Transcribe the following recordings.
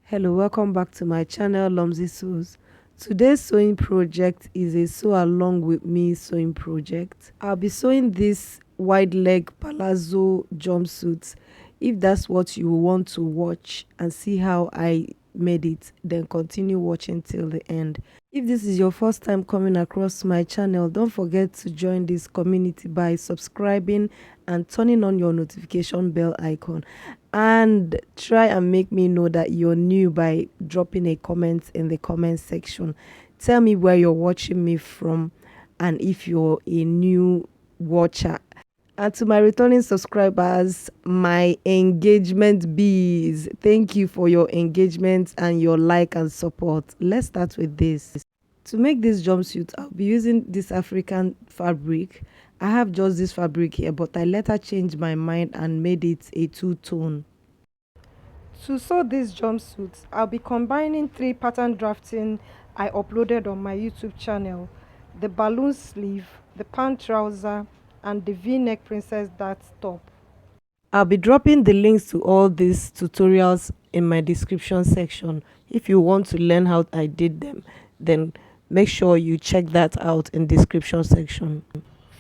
Hello, welcome back to my channel Lomzy Sews. Today's sewing project is a sew along with me sewing project. I'll be sewing this wide leg palazzo jumpsuit. If that's what you want to watch and see how I made it, then continue watching till the end. If this is your first time coming across my channel, don't forget to join this community by subscribing and turning on your notification bell icon, and try and make me know that you're new by dropping a comment in the comment section. Tell me where you're watching me from and if you're a new watcher. And to my returning subscribers, my engagement bees, thank you for your engagement and your like and support. Let's start with this. To make this jumpsuit, I'll be using this African fabric. I have just this fabric here, but I later changed my mind and made it a two-tone. To sew this jumpsuit, I'll be combining 3 pattern drafting I uploaded on my YouTube channel: the balloon sleeve, the pant trouser, and the v-neck princess dart top. I'll be dropping the links to all these tutorials in my description section. If you want to learn how I did them, then make sure you check that out in description section.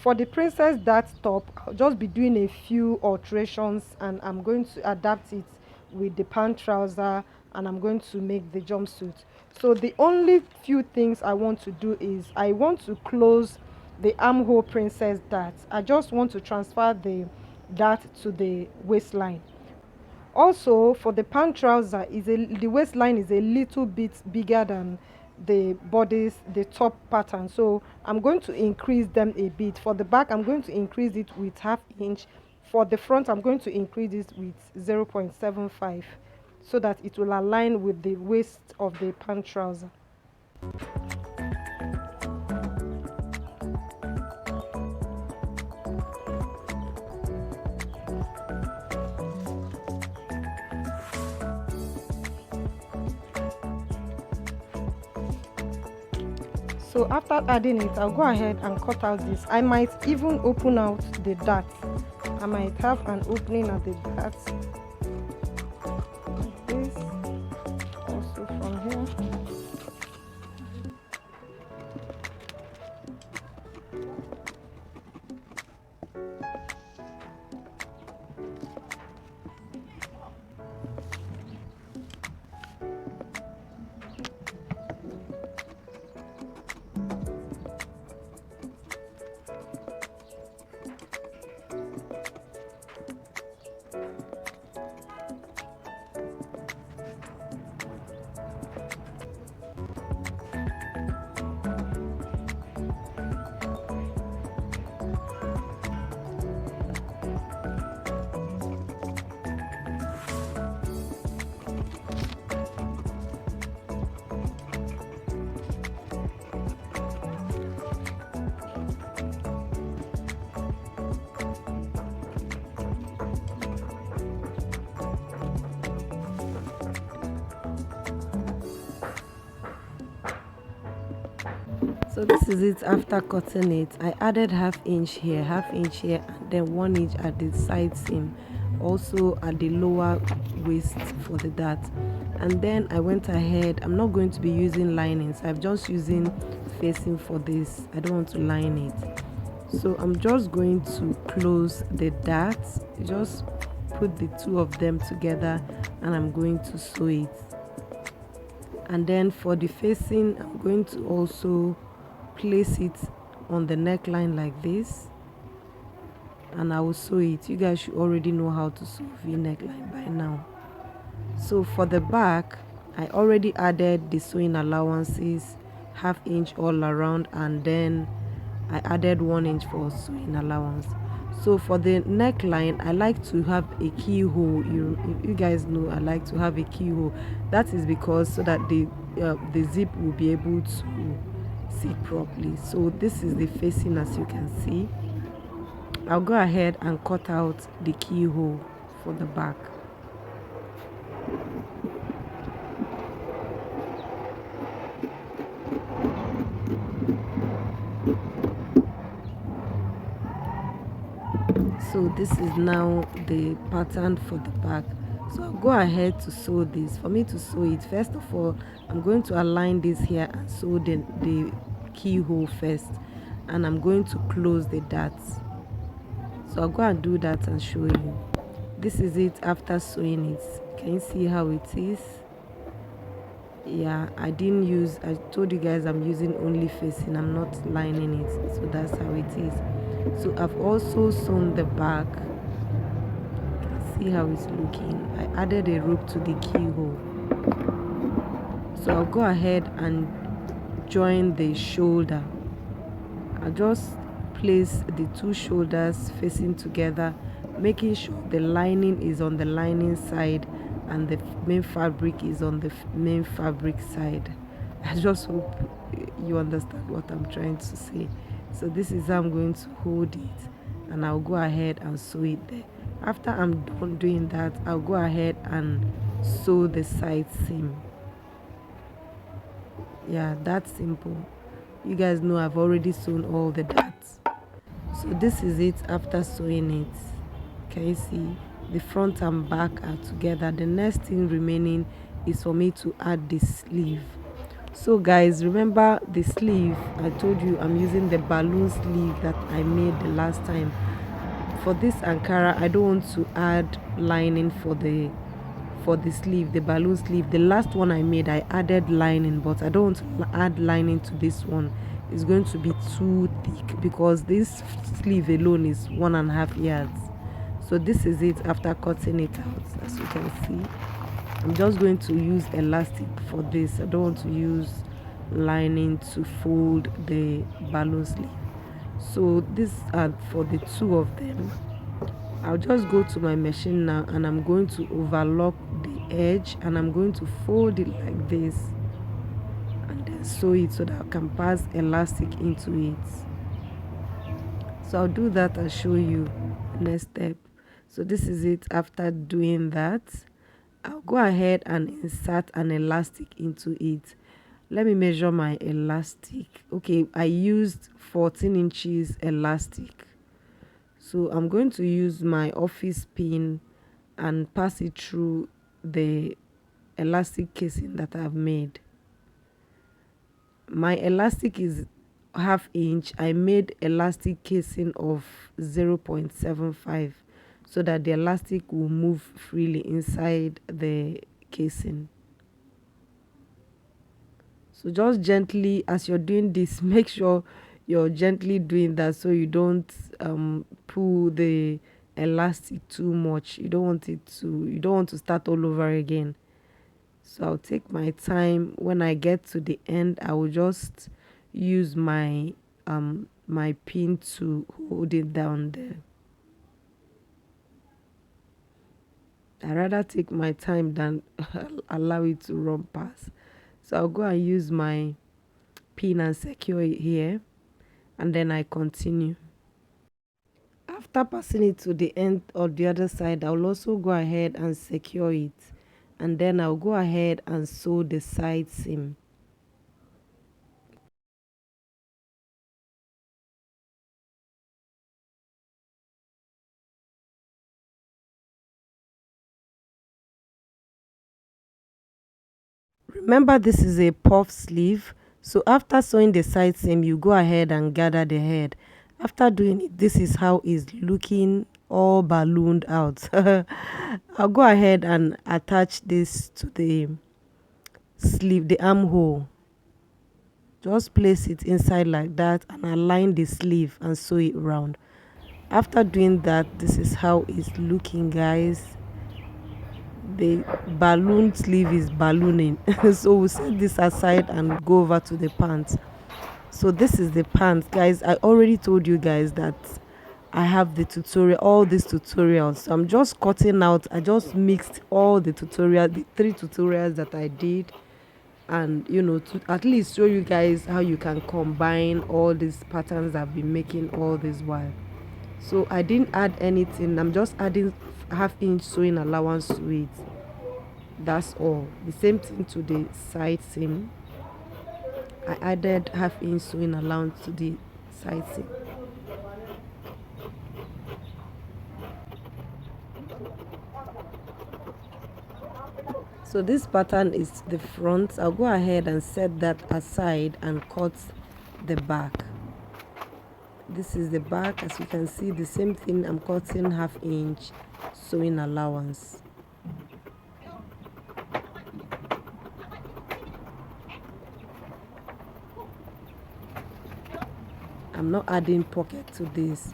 For the princess dart top, I'll just be doing a few alterations and I'm going to adapt it with the pant trouser, and I'm going to make the jumpsuit. So the only few things I want to do is I want to close the armhole princess dart. I just want to transfer the dart to the waistline. Also, for the pant trouser, the waistline is a little bit bigger than the top pattern, so I'm going to increase them a bit. For the back, I'm going to increase it with 1/2 inch. For the front, I'm going to increase it with 0.75 so that it will align with the waist of the pant trouser. So after adding it, I'll go ahead and cut out this. I might even open out the dart. I might have an opening at the dart like this, also from here. So this is it after cutting it. I added 1/2 inch here, 1/2 inch here, and then 1 inch at the side seam, also at the lower waist for the dart. And then I went ahead, I'm not going to be using linings, I'm just using facing for this. I don't want to line it, so I'm just going to close the dart, just put the two of them together, and I'm going to sew it. And then for the facing, I'm going to also place it on the neckline like this, and I will sew it. You guys should already know how to sew v neckline by now. So for the back, I already added the sewing allowances, 1/2 inch all around, and then I added 1 inch for sewing allowance. So for the neckline, I like to have a keyhole. You guys know I like to have a keyhole. That is because so that the zip will be able to sit properly. So this is the facing, as you can see. I'll go ahead and cut out the keyhole for the back. So this is now the pattern for the back. So I'll go ahead to sew this. For me to sew it, first of all, I'm going to align this here and sew the keyhole first, and I'm going to close the darts. So I'll go and do that and show you. This is it after sewing it. Can you see how it is? Yeah, I told you guys I'm using only facing, I'm not lining it. So that's how it is. So I've also sewn the back. See how it's looking. I added a rope to the keyhole. So I'll go ahead and join the shoulder. I'll just place the two shoulders facing together, making sure the lining is on the lining side and the main fabric is on the main fabric side. I just hope you understand what I'm trying to say. So this is how I'm going to hold it, and I'll go ahead and sew it there. After I'm done doing that, I'll go ahead and sew the side seam. Yeah, that's simple. You guys know I've already sewn all the darts. So this is it after sewing it. Can you see the front and back are together? The next thing remaining is for me to add the sleeve. So guys, remember the sleeve, I told you I'm using the balloon sleeve that I made the last time. For this Ankara, I don't want to add lining for the sleeve, the balloon sleeve. The last one I made, I added lining, but I don't want to add lining to this one. It's going to be too thick because this sleeve alone is 1.5 yards. So this is it after cutting it out. As you can see, I'm just going to use elastic for this. I don't want to use lining to fold the balloon sleeve. So these are for the two of them. I'll just go to my machine now, and I'm going to overlock the edge, and I'm going to fold it like this and then sew it so that I can pass elastic into it. So I'll do that and show you the next step. So this is it after doing that. I'll go ahead and insert an elastic into it. Let me measure my elastic. Okay, I used 14 inches elastic. So I'm going to use my office pin and pass it through the elastic casing that I've made. My elastic is 1/2 inch. I made elastic casing of 0.75 so that the elastic will move freely inside the casing. So just gently, as you're doing this, make sure you're gently doing that so you don't pull the elastic too much. You don't want to start all over again. So I'll take my time. When I get to the end, I will just use my my pin to hold it down there. I rather take my time than allow it to run past. So I'll go and use my pin and secure it here, and then I continue. After passing it to the end of the other side, I'll also go ahead and secure it, and then I'll go ahead and sew the side seam. Remember, this is a puff sleeve, so after sewing the side seam, you go ahead and gather the head. After doing it, this is how it's looking, all ballooned out. I'll go ahead and attach this to the sleeve, the armhole. Just place it inside like that and align the sleeve and sew it round. After doing that, this is how it's looking, guys. The balloon sleeve is ballooning. So we'll set this aside and go over to the pants. So this is the pants, guys. I already told you guys that I have the tutorial, all these tutorials. So I'm just cutting out. I just mixed all the tutorials, the 3 tutorials that I did, and to at least show you guys how you can combine all these patterns I've been making all this while. So I didn't add anything. I'm just adding 1/2 inch sewing allowance to it. That's all. The same thing to the side seam. I added 1/2 inch sewing allowance to the side seam. So this pattern is the front. I'll go ahead and set that aside and cut the back. This is the back. As you can see, the same thing, I'm cutting 1/2 inch sewing allowance. I'm not adding pocket to this.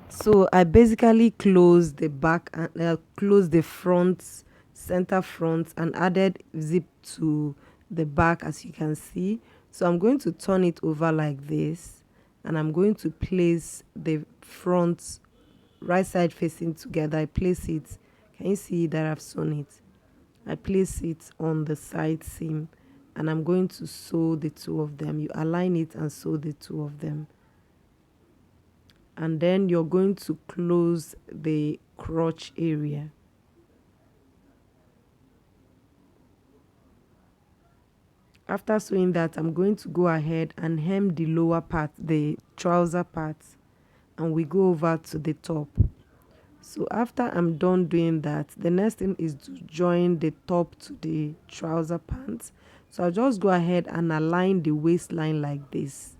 So I basically closed the back and closed the front, center front, and added zip to the back, as you can see. So I'm going to turn it over like this, and I'm going to place the front right side facing together. I place it. Can you see that I've sewn it? I place it on the side seam, and I'm going to sew the two of them. You align it and sew the two of them, and then you're going to close the crotch area. After sewing that, I'm going to go ahead and hem the lower part, the trouser part, and we go over to the top. So after I'm done doing that, the next thing is to join the top to the trouser pants. So I'll just go ahead and align the waistline like this.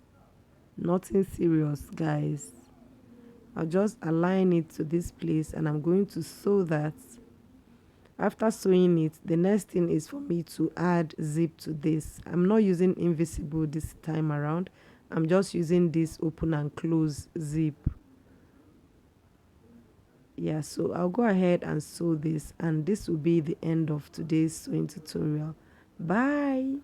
Nothing serious, guys. I'll just align it to this place, and I'm going to sew that. After sewing it, the next thing is for me to add zip to this. I'm not using invisible this time around. I'm just using this open and close zip. Yeah, so I'll go ahead and sew this, and this will be the end of today's sewing tutorial. Bye.